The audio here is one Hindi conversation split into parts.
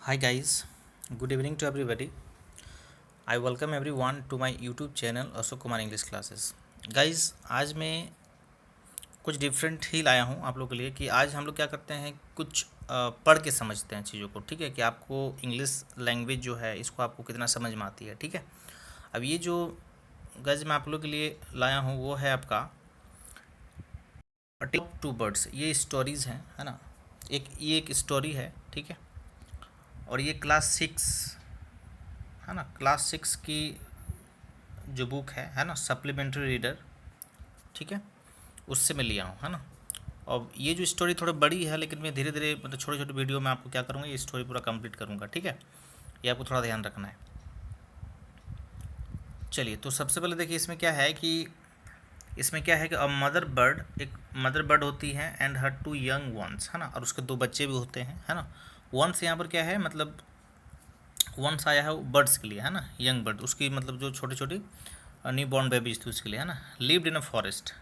Hi guys, good evening to everybody. I welcome everyone to my YouTube channel Ashok Kumar English classes. Guys आज मैं कुछ डिफरेंट ही लाया हूँ आप लोग के लिए कि आज हम लोग क्या करते हैं कुछ पढ़ के समझते हैं चीज़ों को. ठीक है कि आपको इंग्लिश लैंग्वेज जो है इसको आपको कितना समझ में आती है. ठीक है, अब ये जो गाइज मैं आप लोग के लिए लाया हूँ वो है आपका टिप टू बर्ड्स. ये स्टोरीज़ हैं है ना. ये एक स्टोरी है. ठीक है, और ये क्लास 6 है ना. क्लास 6 की जो बुक है ना, सप्लीमेंट्री रीडर. ठीक है, उससे मैं लिया हूँ है ना. और ये जो स्टोरी थोड़ी बड़ी है लेकिन मैं धीरे धीरे मतलब छोटे छोटे वीडियो में आपको क्या करूँगा, ये स्टोरी पूरा कंप्लीट करूँगा. ठीक है, ये आपको थोड़ा ध्यान रखना है. चलिए, तो सबसे पहले देखिए इसमें क्या है कि अ मदर बर्ड, एक मदर बर्ड होती है and her two young ones है ना, और उसके दो बच्चे भी होते हैं है ना. वंस यहाँ पर क्या है, मतलब वंस आया है बर्ड्स के लिए है ना. यंग बर्ड उसकी मतलब जो छोटी छोटी न्यू बॉर्न बेबीज थी उसके लिए है ना. Lived in a forest.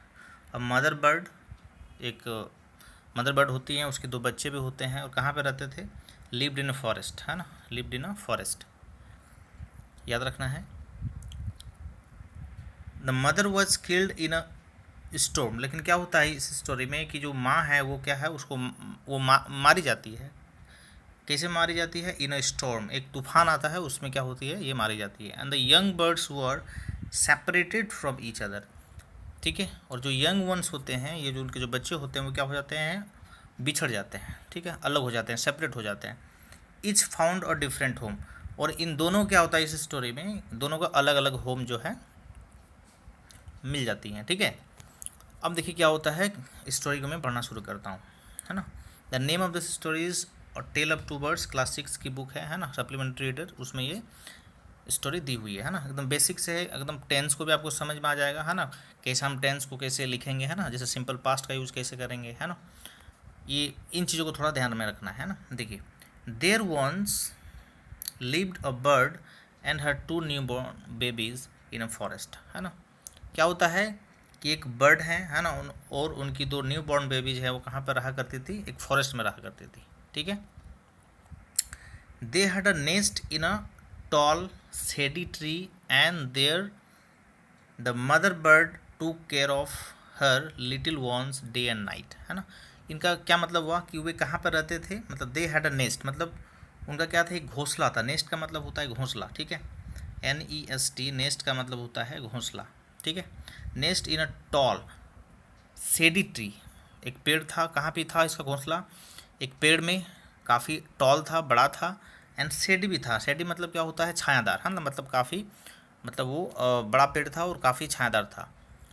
अब मदर बर्ड, एक मदर बर्ड होती हैं, उसके दो बच्चे भी होते हैं, और कहाँ पे रहते थे, लिव्ड इन अ फॉरेस्ट है ना. लिव्ड इन अ फॉरेस्ट, याद रखना है. The mother was killed in a storm. लेकिन क्या होता है इस स्टोरी में कि जो माँ है वो क्या है, उसको वो मारी जाती है. कैसे मारी जाती है, इन अ स्टॉर्म, एक तूफान आता है उसमें क्या होती है, ये मारी जाती है. And the young birds were separated from each other. ठीक है, और जो यंग वंस होते हैं, ये जो उनके जो बच्चे होते हैं वो क्या हो जाते हैं, बिछड़ जाते हैं. ठीक है, अलग हो जाते हैं, सेपरेट हो जाते हैं. Etch found a different home. और इन दोनों क्या होता है इस स्टोरी में, दोनों का अलग अलग होम जो है मिल जाती हैं. ठीक है, अब देखिए क्या होता है, स्टोरी को मैं पढ़ना शुरू करता हूँ है ना. The name of this story is और tale of two birds. Class 6 की बुक है ना, सप्लीमेंट्री रीडर. उसमें ये स्टोरी दी हुई है ना. एकदम बेसिक से है, एकदम टेंस को भी आपको समझ में आ जाएगा है ना. कैसे हम टेंस को कैसे लिखेंगे है ना, जैसे सिंपल पास्ट का यूज़ कैसे करेंगे है ना. ये इन चीज़ों को थोड़ा ध्यान में रखना है ना. देखिए, there once lived a bird and her two new born babies in a forest है ना. क्या होता है कि एक बर्ड है ना, और उनकी दो न्यू बॉर्न बेबीज है, वो कहाँ पर रहा करती थी, एक फॉरेस्ट में रहा करती थी. ठीक है, they had a nest in a toll shady tree and there the mother bird took care of her little ones day and night है ना. इनका क्या मतलब हुआ कि वे कहाँ पर रहते थे, मतलब दे हैड अ नेस्ट, मतलब उनका क्या था, एक घोंसला था. नेस्ट का मतलब होता है घोंसला. ठीक है, NEST, नेस्ट का मतलब होता है घोंसला. ठीक है, nest in a tall shady tree, एक पेड़ था. कहाँ पे था इसका घोंसला, एक पेड़ में, काफ़ी टॉल था, बड़ा था. एंड सेडी भी था. सेडी मतलब क्या होता है, छायादार है ना, मतलब काफ़ी, मतलब वो बड़ा पेड़ था और काफ़ी छायादार था.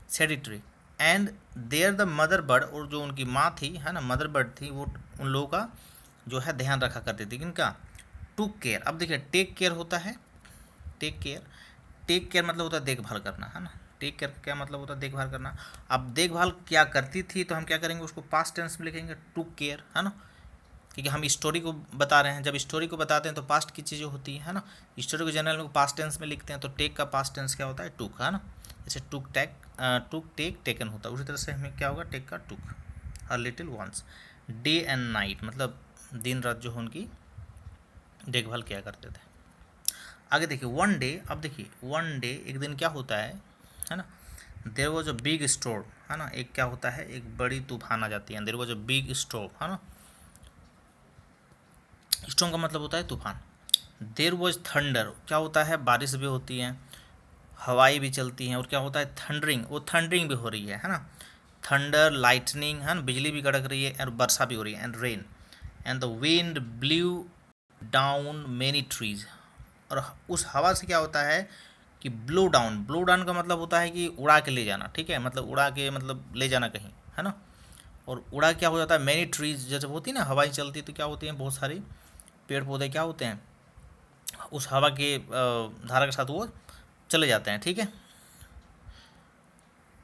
Shady tree. And there the mother bird, और जो उनकी माँ थी है ना, मदर बर्ड थी, वो उन लोगों का जो है ध्यान रखा करती थी. किनका, टू केयर. अब देखिए, टेक केयर होता है, टेक केयर. टेक केयर मतलब होता है देखभाल करना है ना. टेक केयर का क्या मतलब होता है, देखभाल करना. अब देखभाल क्या करती थी, तो हम क्या करेंगे, उसको पास्ट टेंस में लिखेंगे, टू केयर है ना. क्योंकि हम स्टोरी को बता रहे हैं, जब स्टोरी को बताते हैं तो पास्ट की चीज़ें होती है ना. स्टोरी को जनरल में पास्ट टेंस में लिखते हैं, तो टेक का पास्ट टेंस क्या होता है, टूक है ना. जैसे टूक टेक टेकन होता है, उसी तरह से हमें क्या होगा, टेक का टूक. Her little ones, day and night मतलब दिन रात जो उनकी देखभाल किया करते थे. आगे देखिए, वन डे. अब देखिए, वन डे एक दिन क्या होता है ना. There was a big store है ना. एक क्या होता है, एक बड़ी तूफान आ जाती है. There was a big store है ना. स्टॉर्म का मतलब होता है तूफान. देर वॉज थंडर, क्या होता है, बारिश भी होती है, हवाई भी चलती हैं, और क्या होता है, थंडरिंग, वो थंडरिंग भी हो रही है ना. थंडर, लाइटनिंग है ना, बिजली भी कड़क रही है, और वर्षा भी हो रही है. And rain. And the wind blue down many trees. और उस हवा से क्या होता है कि ब्लो डाउन. ब्लो डाउन का मतलब होता है कि उड़ा के ले जाना. ठीक है, मतलब उड़ा के मतलब ले जाना कहीं है ना. और उड़ा क्या हो जाता है, मैनी ट्रीज, जैसे होती है ना हवाएं चलती तो क्या होती हैं, बहुत सारी पेड़ पौधे क्या होते हैं, उस हवा के धारा के साथ वो चले जाते हैं. ठीक है,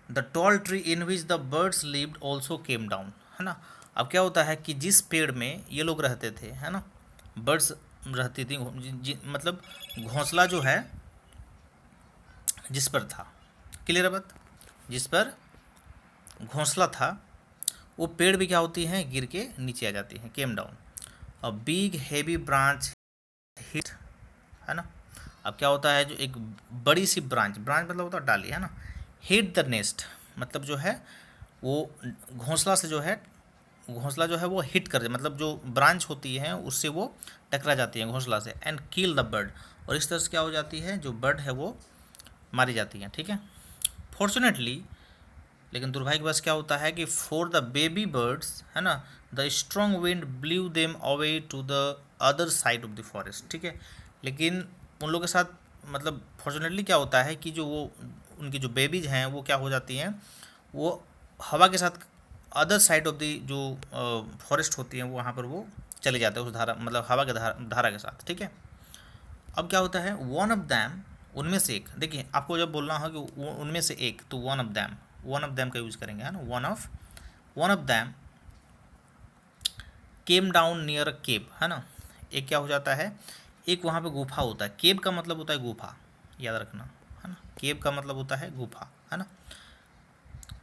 the tall tree in which the birds lived also came down है ना. अब क्या होता है कि जिस पेड़ में ये लोग रहते थे है ना, बर्ड्स रहती थी, मतलब घोंसला जो है जिस पर था, क्लियर है बात, जिस पर घोंसला था, वो पेड़ भी क्या होती हैं, गिर के नीचे आ जाती हैं, came down. A big heavy branch hit, है ना। अब क्या होता है, जो एक बड़ी सी ब्रांच, ब्रांच मतलब होता है डाली, है ना। हिट द नेस्ट मतलब जो है वो घोंसला से जो है, घोंसला जो है वो हिट कर दे, मतलब जो ब्रांच होती है उससे वो टकरा जाती है घोंसला से, एंड किल द बर्ड, और इस तरह से क्या हो जाती है, जो बर्ड है वो मारी जाती है, ठीक है। फॉर्चुनेटली, लेकिन दुर्भाग्यवश क्या होता है कि फॉर द बेबी बर्ड्स, है ना, the strong wind blew them away to the other side of the forest, ठीक है। लेकिन उन लोगों के साथ मतलब फॉर्चुनेटली क्या होता है कि जो वो उनकी जो बेबीज हैं वो क्या हो जाती हैं, वो हवा के साथ अदर साइड ऑफ द जो फॉरेस्ट होती है वहाँ पर वो चले जाते हैं उस धारा, मतलब हवा के धारा के साथ, ठीक है। अब क्या होता है, वन ऑफ दैम, उनमें से एक, देखिए आपको जब बोलना हो कि उनमें से एक, तो वन ऑफ दैम का यूज़ करेंगे, है ना। One of them came down near a cave, है ना। एक क्या हो जाता है, एक वहाँ पे गुफा होता है, केव का मतलब होता है गुफा, याद रखना, है ना। केव का मतलब होता है गुफा, है ना।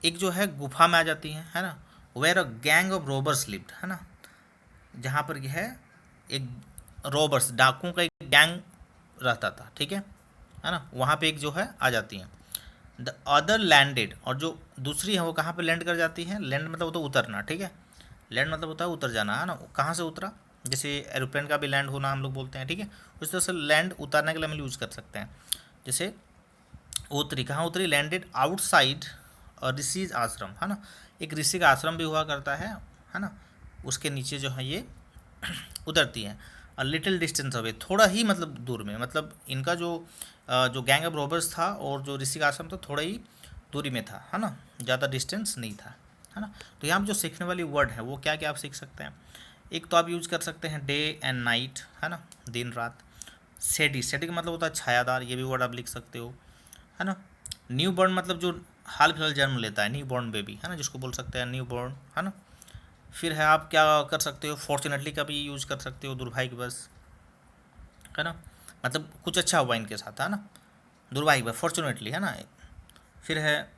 एक जो है गुफा में आ जाती है ना। Where a gang of robbers lived, है ना, जहाँ पर यह है एक रॉबर्स, डाकुओं का एक गैंग रहता था, ठीक है ना। वहाँ पे एक जो है आ जाती हैं। द अदर लैंडेड, और जो दूसरी है वो कहाँ पे लैंड कर जाती है, लैंड मतलब होता है उतरना, ठीक है। लैंड मतलब होता है उतर जाना, है ना। कहाँ से उतरा, जैसे एरोप्लेन का भी लैंड होना हम लोग बोलते हैं, ठीक है। उस तरह से लैंड उतारने के लिए हम यूज़ कर सकते हैं। जैसे उतरी, कहाँ उतरी, लैंडेड आउटसाइड ऋषिज आश्रम, है ना। एक ऋषि का आश्रम भी हुआ करता है ना। उसके नीचे जो है ये उतरती हैं। अ लिटिल डिस्टेंस अवे, थोड़ा ही मतलब दूर में, मतलब इनका जो गैंग ऑफ रॉबर्स था और जो ऋषि का आश्रम था थोड़ा ही दूरी में था, है ना, ज़्यादा डिस्टेंस नहीं था, है ना। तो यहाँ पर जो सीखने वाली वर्ड है वो क्या क्या आप सीख सकते हैं। एक तो आप यूज कर सकते हैं डे एंड नाइट, है ना, दिन रात। सेडी, सेडी का मतलब होता है छायादार, ये भी वर्ड आप लिख सकते हो, है ना। न्यू बॉर्न मतलब जो हाल फिलहाल जन्म लेता है, न्यू बॉर्न बेबी, है ना, जिसको बोल सकते हैं न्यू बॉर्न, है ना। फिर है आप क्या कर सकते हो, फॉर्चुनेटली का भी यूज़ कर सकते हो, दुर्भाग्यवश, है ना, मतलब कुछ अच्छा हुआ इनके साथ, है ना, दुर्भाग्यवश, फॉर्चुनेटली, है ना। फिर है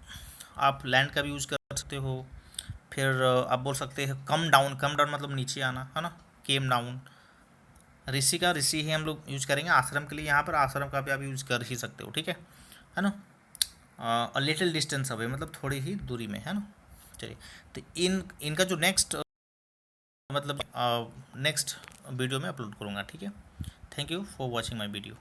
आप लैंड का भी यूज़ कर सकते हो। फिर आप बोल सकते हैं कम डाउन, कम डाउन मतलब नीचे आना, है ना, केम डाउन। ऋषि का ऋषि ही हम लोग यूज करेंगे आश्रम के लिए, यहाँ पर आश्रम का भी आप यूज़ कर ही सकते हो, ठीक है ना। अ लिटिल डिस्टेंस अवे मतलब थोड़ी ही दूरी में, है ना। चलिए, तो इनका जो नेक्स्ट मतलब नेक्स्ट वीडियो में अपलोड करूँगा, ठीक है। Thank you for watching my video.